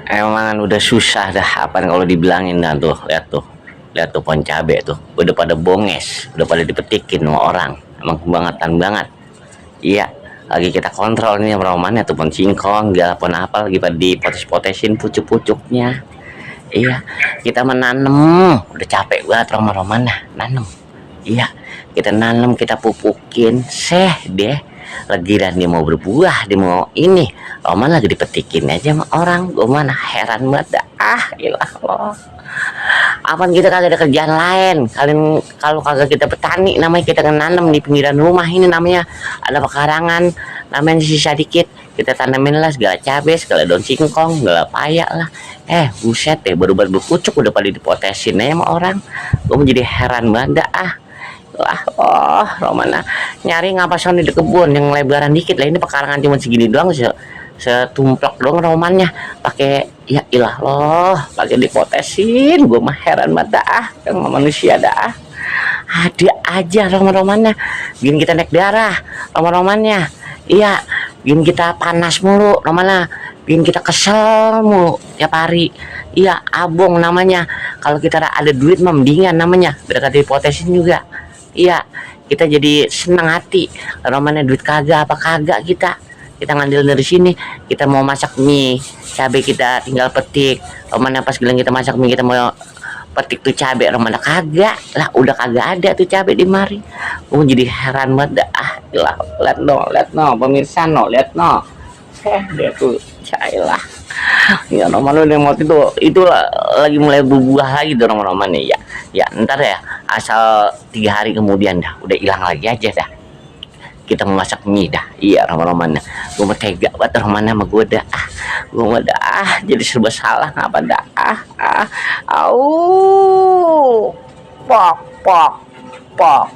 Emang udah susah dah apa kalau dibilangin. Dah tuh lihat tuh pohon cabe tuh udah pada bonges, udah pada dipetikin sama orang. Emang kebangetan banget. Iya, lagi kita kontrol nih romannya tuh pohon singkong gak pohon apa lagi pada dipotes-potesin pucuk-pucuknya. Iya, kita menanam udah capek banget roman-roman nanem. Iya, kita nanam, kita pupukin, deh lagi dan dia mau berbuah, dia mau ini roman lagi dipetikin aja sama orang. Gue mana heran banget dah. Ilah loh, apaan kita kagak ada kerjaan lain kalian kalau kagak kita petani, namanya kita nanam di pinggiran rumah ini, namanya ada pekarangan, namanya sisa dikit kita tanamin lah segala cabai, segala daun singkong, segala paya lah. Buset deh, baru berkucuk udah pada dipotesin aja sama orang. Gue menjadi heran banget dah. Romana nyari ngapa sono di kebun yang lebaran dikit lah, ini pekarangan cuma segini doang, setumplak doang romannya pakai. Ya ilah loh, pakai dipotesin. Gue mah heran banget yang manusia ada aja romannya bikin kita naik darah, romannya. Iya, bikin kita panas mulu romannya, bikin kita kesel mulu tiap hari. Iya, abong namanya. Kalau kita ada duit mah mendingan namanya, biar kata dipotesin juga. Iya, kita jadi senang hati romannya, duit kagak apa kagak, kita ngambil dari sini. Kita mau masak mie cabai, kita tinggal petik romannya. Pas bilang kita masak mie, kita mau petik tuh cabai romannya, kagak lah, udah kagak ada tuh cabai di mari. Jadi heran banget dah. Lihat no pemirsa, lihat no, dia tuh cailah. Ya roman udah mau itu lagi mulai berbuah lagi tuh roman-romannya. Ya ntar ya, asal 3 hari kemudian dah udah hilang lagi aja dah. Kita memasak mie dah. Iya roman-romannya, gue mau tega banget romannya sama gue dah. Gue mau jadi serba salah ngapa dah. Au pok pok pok.